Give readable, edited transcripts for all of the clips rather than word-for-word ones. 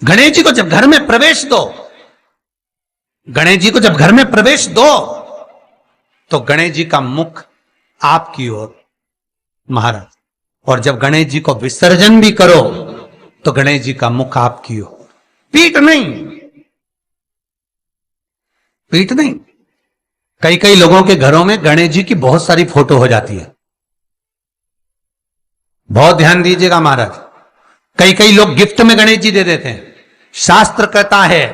गणेश जी को जब घर में प्रवेश दो, गणेश जी को जब घर में प्रवेश दो तो गणेश जी का मुख आपकी ओर महाराज, और जब गणेश जी को विसर्जन भी करो तो गणेश जी का मुख आपकी ओर, पीठ नहीं, पीठ नहीं। कई कई लोगों के घरों में गणेश जी की बहुत सारी फोटो हो जाती है, बहुत ध्यान दीजिएगा महाराज। कई कई लोग गिफ्ट में गणेश जी दे देते हैं। शास्त्र कहता है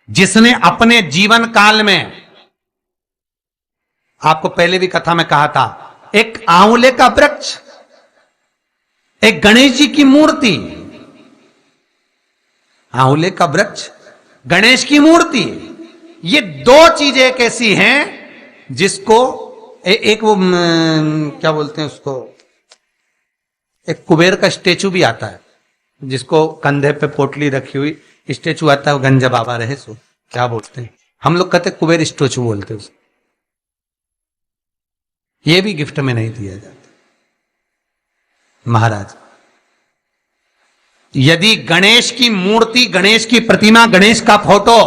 जिसने अपने जीवन काल में, आपको पहले भी कथा में कहा था, एक आंवले का वृक्ष, एक गणेश जी की मूर्ति, आंवले का वृक्ष, गणेश की मूर्ति, ये दो चीजें एक ऐसी हैं जिसको एक वो क्या बोलते हैं उसको, एक कुबेर का स्टेचू भी आता है जिसको कंधे पे पोटली रखी हुई स्टेचू आता है, वो गंजा बाबा रहे सो क्या बोलते हैं, हम लोग कहते कुबेर स्टेचू बोलते हैं उसको। ये भी गिफ्ट में नहीं दिया जाता महाराज। यदि गणेश की मूर्ति, गणेश की प्रतिमा, गणेश का फोटो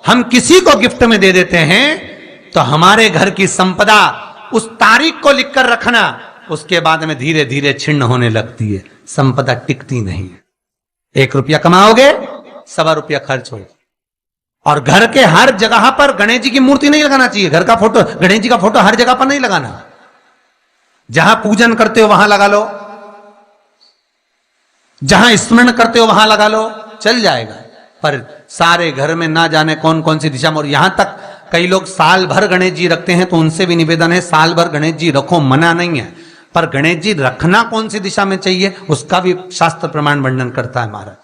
हम किसी को गिफ्ट में दे देते हैं तो हमारे घर की संपदा उस तारीख को लिखकर रखना, उसके बाद में धीरे धीरे छिन्न होने लगती है, संपदा टिकती नहीं है। 1 रुपया कमाओगे, 1.25 रुपया खर्च होगा। और घर के हर जगह पर गणेश जी की मूर्ति नहीं लगाना चाहिए, घर का फोटो, गणेश जी का फोटो हर जगह पर नहीं लगाना। जहां पूजन करते हो वहां लगा लो, जहां स्मरण करते हो वहां लगा लो, चल जाएगा। पर सारे घर में ना जाने कौन कौन सी दिशा में, और यहां तक कई लोग साल भर गणेश जी रखते हैं, तो उनसे भी निवेदन है साल भर गणेश जी रखो, मना नहीं है, पर गणेश जी रखना कौन सी दिशा में चाहिए उसका भी शास्त्र प्रमाण वर्णन करता है महाराज,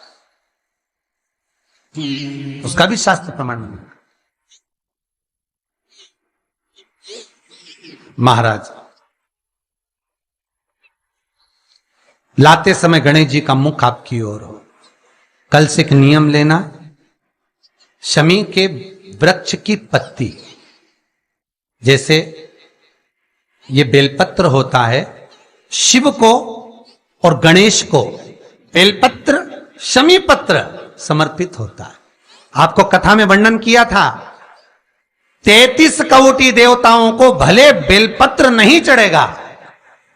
उसका भी शास्त्र प्रमाण वर्णन महाराज। लाते समय गणेश जी का मुख आपकी ओर हो। कल से एक नियम लेना, शमी के वृक्ष की पत्ती, जैसे ये बेलपत्र होता है, शिव को और गणेश को बेलपत्र, शमी पत्र समर्पित होता है। आपको कथा में वर्णन किया था 33 कोटि देवताओं को भले बेलपत्र नहीं चढ़ेगा,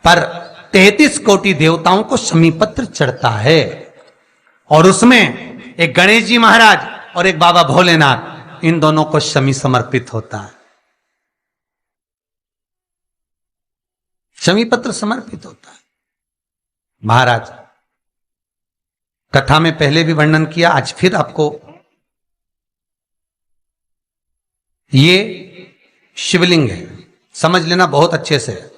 पर 33 कोटि देवताओं को शमी पत्र चढ़ता है। और उसमें एक गणेश जी महाराज और एक बाबा भोलेनाथ, इन दोनों को शमी समर्पित होता है, शमी पत्र समर्पित होता है महाराज। कथा में पहले भी वर्णन किया, आज फिर आपको, ये शिवलिंग है, समझ लेना बहुत अच्छे से,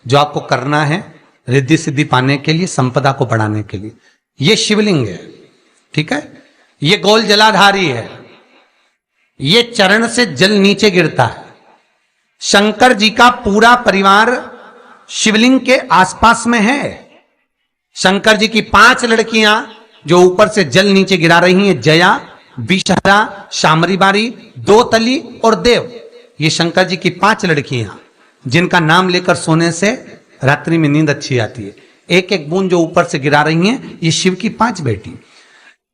जो आपको करना है रिद्धि सिद्धि पाने के लिए, संपदा को बढ़ाने के लिए। ये शिवलिंग है, ठीक है, ये गोल जलाधारी है, ये चरण से जल नीचे गिरता है। शंकर जी का पूरा परिवार शिवलिंग के आसपास में है। शंकर जी की 5 लड़कियां जो ऊपर से जल नीचे गिरा रही हैं, जया, विषहरा, शामरीबारी, दोतली और देव, ये शंकर जी की 5 लड़कियां जिनका नाम लेकर सोने से रात्रि में नींद अच्छी आती है। एक एक बूंद जो ऊपर से गिरा रही हैं, ये शिव की 5 बेटी।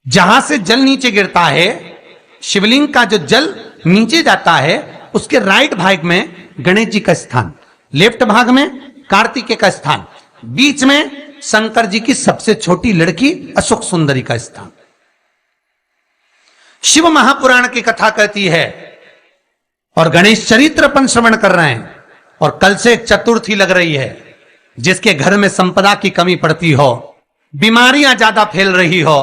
जहां से जल नीचे गिरता है, शिवलिंग का जो जल नीचे जाता है, उसके राइट भाग में गणेश जी का स्थान, लेफ्ट भाग में कार्तिकेय का स्थान, बीच में शंकर जी की सबसे छोटी लड़की अशोक सुंदरी का स्थान। शिव महापुराण की कथा कहती है, और गणेश चरित्र अपन श्रवण कर रहे हैं, और कल से एक चतुर्थी लग रही है। जिसके घर में संपदा की कमी पड़ती हो, बीमारियां ज्यादा फैल रही हो,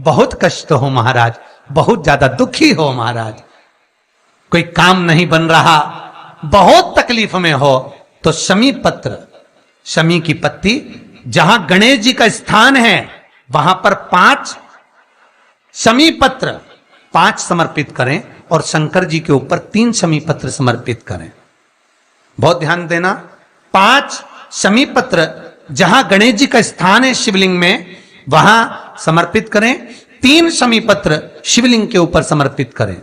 बहुत कष्ट हो महाराज, बहुत ज्यादा दुखी हो महाराज, कोई काम नहीं बन रहा, बहुत तकलीफ में हो, तो शमी पत्र, शमी की पत्ती, जहां गणेश जी का स्थान है वहां पर 5 शमी पत्र 5 समर्पित करें, और शंकर जी के ऊपर 3 शमी पत्र समर्पित करें। बहुत ध्यान देना, 5 शमी पत्र जहां गणेश जी का स्थान है शिवलिंग में, वहां समर्पित करें। 3 शमी पत्र शिवलिंग के ऊपर समर्पित करें।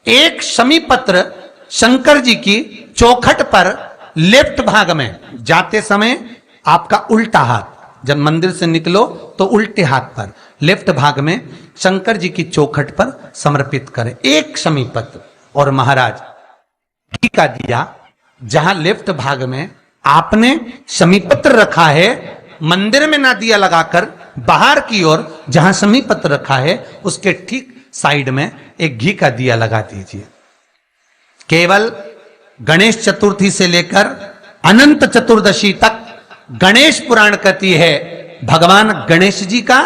1 शमी पत्र शंकर जी की चौखट पर लेफ्ट भाग में, जाते समय आपका उल्टा हाथ, जब मंदिर से निकलो तो उल्टे हाथ पर, लेफ्ट भाग में शंकर जी की चौखट पर समर्पित करें, एक शमी पत्र। और महाराज घी का दिया जहां लेफ्ट भाग में आपने शमी पत्र रखा है, मंदिर में ना दिया लगाकर बाहर की ओर जहां शमी पत्र रखा है उसके ठीक साइड में एक घी का दिया लगा दीजिए। केवल गणेश चतुर्थी से लेकर अनंत चतुर्दशी तक गणेश पुराण कहती है भगवान गणेश जी का,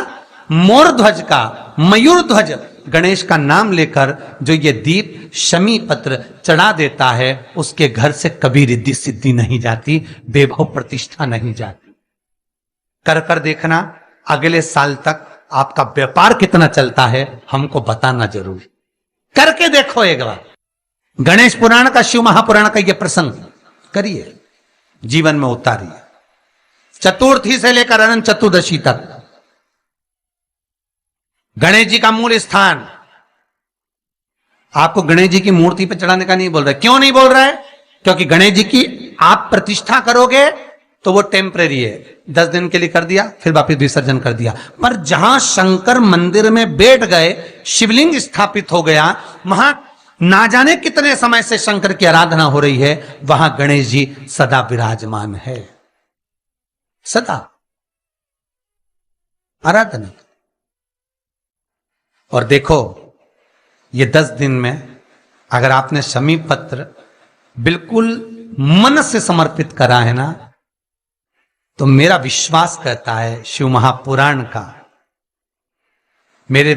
मोर ध्वज का, मयूर ध्वज गणेश का नाम लेकर जो ये दीप शमी पत्र चढ़ा देता है उसके घर से कभी रिद्धि सिद्धि नहीं जाती, वैभव प्रतिष्ठा नहीं जाती। कर कर देखना अगले साल तक आपका व्यापार कितना चलता है, हमको बताना जरूर, करके देखो एक बार। गणेश पुराण का, शिव महापुराण का यह प्रसंग करिए, जीवन में उतारिए। चतुर्थी से लेकर अनंत चतुर्दशी तक गणेश जी का मूल स्थान, आपको गणेश जी की मूर्ति पर चढ़ाने का नहीं बोल रहा है। क्यों नहीं बोल रहा है? क्योंकि गणेश जी की आप प्रतिष्ठा करोगे तो वो टेम्परेरी है, 10 दिन के लिए कर दिया फिर वापिस विसर्जन कर दिया। पर जहां शंकर मंदिर में बैठ गए, शिवलिंग स्थापित हो गया, वहां ना जाने कितने समय से शंकर की आराधना हो रही है, वहां गणेश जी सदा विराजमान है, सदा आराधना। और देखो ये 10 दिन में अगर आपने शमी पत्र बिल्कुल मन से समर्पित करा है ना, तो मेरा विश्वास कहता है शिव महापुराण का, मेरे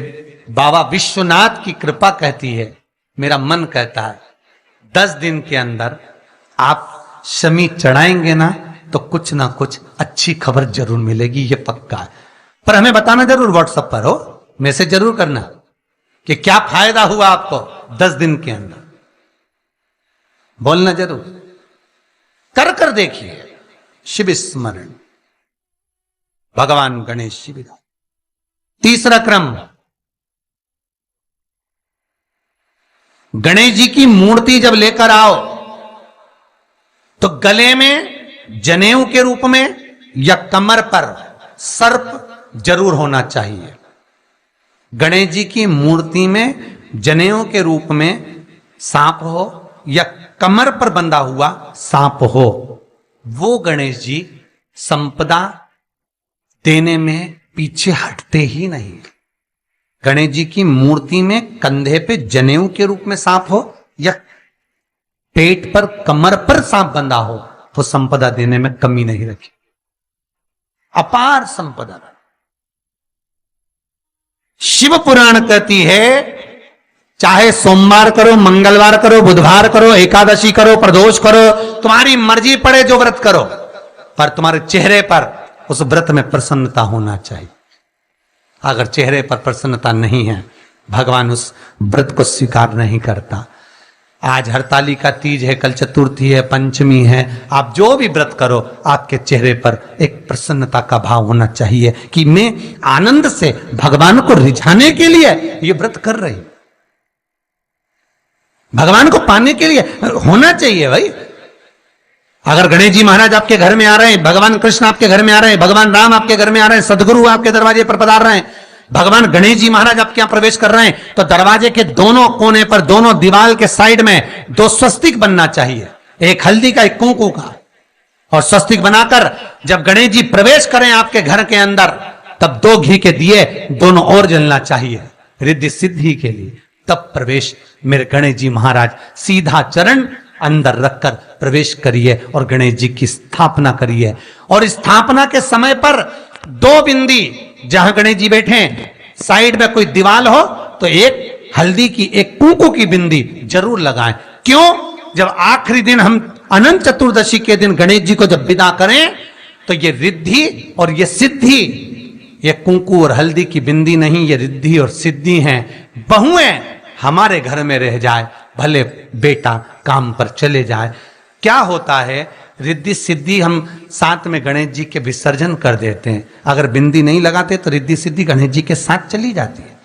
बाबा विश्वनाथ की कृपा कहती है, मेरा मन कहता है 10 दिन के अंदर आप शमी चढ़ाएंगे ना तो कुछ ना कुछ अच्छी खबर जरूर मिलेगी, ये पक्का है। पर हमें बताना जरूर, व्हाट्सएप पर हो, मैसेज जरूर करना कि क्या फायदा हुआ आपको 10 दिन के अंदर, बोलना जरूर, कर कर देखिए। शिव स्मरण, भगवान गणेश जी विराज। तीसरा क्रम, गणेश जी की मूर्ति जब लेकर आओ तो गले में जनेऊ के रूप में या कमर पर सर्प जरूर होना चाहिए। गणेश जी की मूर्ति में जनेऊ के रूप में सांप हो या कमर पर बंधा हुआ सांप हो, वो गणेश जी संपदा देने में पीछे हटते ही नहीं। गणेश जी की मूर्ति में कंधे पे जनेऊ के रूप में सांप हो या पेट पर, कमर पर सांप बंधा हो, वो संपदा देने में कमी नहीं रखी, अपार संपदा। शिव पुराण कहती है चाहे सोमवार करो, मंगलवार करो, बुधवार करो, एकादशी करो, प्रदोष करो, तुम्हारी मर्जी पड़े जो व्रत करो, पर तुम्हारे चेहरे पर उस व्रत में प्रसन्नता होना चाहिए। अगर चेहरे पर प्रसन्नता नहीं है, भगवान उस व्रत को स्वीकार नहीं करता। आज हरतालिका तीज है, कल चतुर्थी है, पंचमी है, आप जो भी व्रत करो आपके चेहरे पर एक प्रसन्नता का भाव होना चाहिए कि मैं आनंद से भगवान को रिझाने के लिए ये व्रत कर रही, भगवान को पाने के लिए होना चाहिए भाई। अगर गणेश जी महाराज आपके घर में आ रहे हैं, भगवान कृष्ण आपके घर में आ रहे हैं, भगवान राम आपके घर में आ रहे हैं, सदगुरु आपके दरवाजे पर पधार रहे हैं, भगवान गणेश जी महाराज आपके यहां प्रवेश कर रहे हैं, तो दरवाजे के दोनों कोने पर, दोनों दीवार के साइड में 2 स्वस्तिक बनना चाहिए, एक हल्दी का, एक कुंकू का। और स्वस्तिक बनाकर जब गणेश जी प्रवेश करें आपके घर के अंदर, तब 2 घी के दिए दोनों ओर जलना चाहिए रिद्धि सिद्धि के लिए। तब प्रवेश मेरे गणेश जी महाराज, सीधा चरण अंदर रखकर प्रवेश करिए और गणेश जी की स्थापना करिए। और स्थापना के समय पर 2 बिंदी, जहां गणेश जी बैठे साइड में कोई दीवार हो तो एक हल्दी की, एक कुंकू की बिंदी जरूर लगाएं। क्यों? जब आखिरी दिन हम अनंत चतुर्दशी के दिन गणेश जी को जब विदा करें तो ये रिद्धि और ये सिद्धि, ये कुंकू और हल्दी की बिंदी नहीं, ये रिद्धि और सिद्धि हैं। बहुएं हमारे घर में रह जाए, भले बेटा काम पर चले जाए। क्या होता है, रिद्धि सिद्धि हम साथ में गणेश जी के विसर्जन कर देते हैं। अगर बिंदी नहीं लगाते तो रिद्धि सिद्धि गणेश जी के साथ चली जाती है।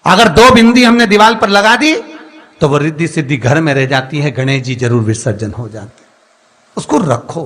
अगर 2 बिंदी हमने दीवार पर लगा दी तो वो रिद्धि सिद्धि घर में रह जाती है, गणेश जी जरूर विसर्जन हो जाते हैं। उसको रखो।